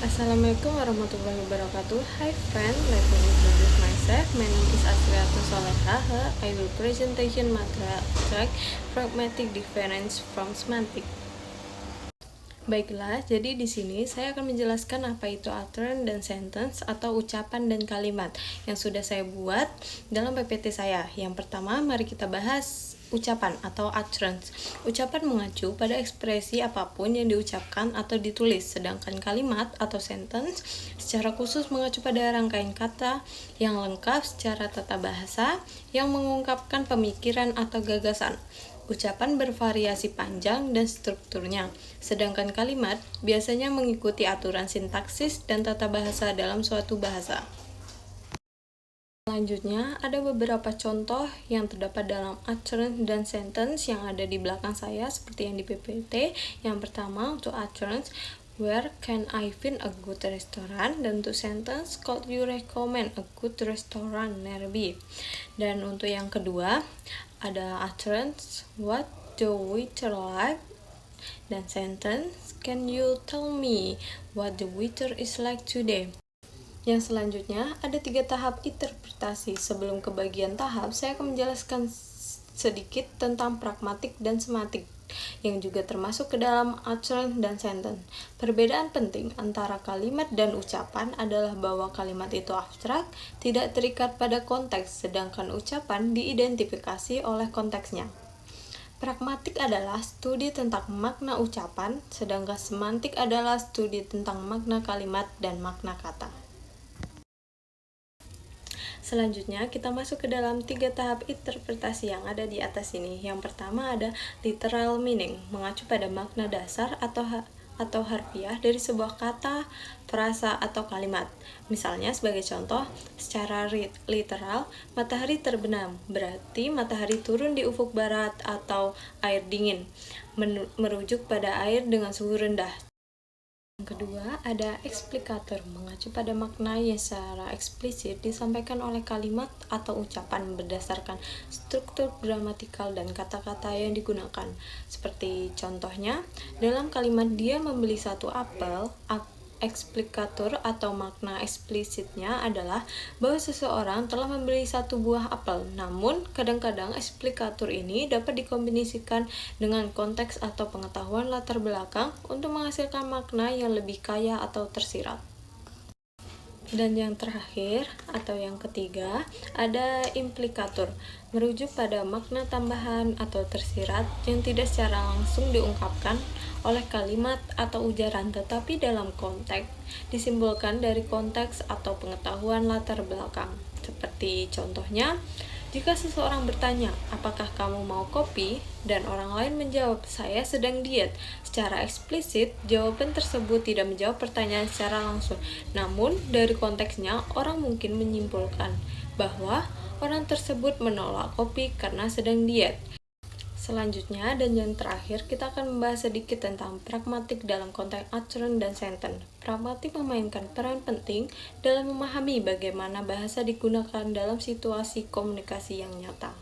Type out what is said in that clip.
Assalamualaikum warahmatullahi wabarakatuh. Hi friend, let me introduce myself. My name is Asriatun Soleha. I will presentation material track pragmatic difference from semantic. Baiklah, jadi di sini saya akan menjelaskan apa itu utterance dan sentence atau ucapan dan kalimat yang sudah saya buat dalam PPT saya. Yang pertama, mari kita bahas ucapan atau utterance. Ucapan mengacu pada ekspresi apapun yang diucapkan atau ditulis, sedangkan kalimat atau sentence secara khusus mengacu pada rangkaian kata yang lengkap secara tata bahasa yang mengungkapkan pemikiran atau gagasan. Ucapan bervariasi panjang dan strukturnya, sedangkan kalimat biasanya mengikuti aturan sintaksis dan tata bahasa dalam suatu bahasa. Selanjutnya, ada beberapa contoh yang terdapat dalam utterance dan sentence yang ada di belakang saya seperti yang di PPT. Yang pertama, untuk utterance, where can I find a good restaurant? Dan untuk sentence, could you recommend a good restaurant nearby? Dan untuk yang kedua, ada utterance, what the waiter like? Dan sentence, can you tell me what the waiter is like today? Yang selanjutnya, ada 3 tahap interpretasi. Sebelum ke bagian tahap, saya akan menjelaskan sedikit tentang pragmatik dan semantik, yang juga termasuk ke dalam utterance dan sentence. Perbedaan penting antara kalimat dan ucapan adalah bahwa kalimat itu abstrak, tidak terikat pada konteks, sedangkan ucapan diidentifikasi oleh konteksnya. Pragmatik adalah studi tentang makna ucapan, sedangkan semantik adalah studi tentang makna kalimat dan makna kata. Selanjutnya, kita masuk ke dalam 3 tahap interpretasi yang ada di atas ini. Yang pertama ada literal meaning, mengacu pada makna dasar atau harfiah dari sebuah kata, frasa, atau kalimat. Misalnya, sebagai contoh, secara literal, matahari terbenam, berarti matahari turun di ufuk barat atau air dingin, merujuk pada air dengan suhu rendah. Yang kedua, ada explicator, mengacu pada makna yang secara eksplisit disampaikan oleh kalimat atau ucapan berdasarkan struktur gramatikal dan kata-kata yang digunakan. Seperti contohnya, dalam kalimat dia membeli satu apel, explicator atau makna eksplisitnya adalah bahwa seseorang telah membeli satu buah apel. Namun, kadang-kadang explicator ini dapat dikombinasikan dengan konteks atau pengetahuan latar belakang untuk menghasilkan makna yang lebih kaya atau tersirat. Dan yang terakhir atau yang ketiga ada implikator, merujuk pada makna tambahan atau tersirat yang tidak secara langsung diungkapkan oleh kalimat atau ujaran, tetapi dalam konteks disimbolkan dari konteks atau pengetahuan latar belakang. Seperti contohnya, jika seseorang bertanya, apakah kamu mau kopi? Dan orang lain menjawab, saya sedang diet. Secara eksplisit, jawaban tersebut tidak menjawab pertanyaan secara langsung. Namun, dari konteksnya, orang mungkin menyimpulkan bahwa orang tersebut menolak kopi karena sedang diet. Selanjutnya, dan yang terakhir, kita akan membahas sedikit tentang pragmatik dalam konteks utterance dan sentence. Pragmatik memainkan peran penting dalam memahami bagaimana bahasa digunakan dalam situasi komunikasi yang nyata.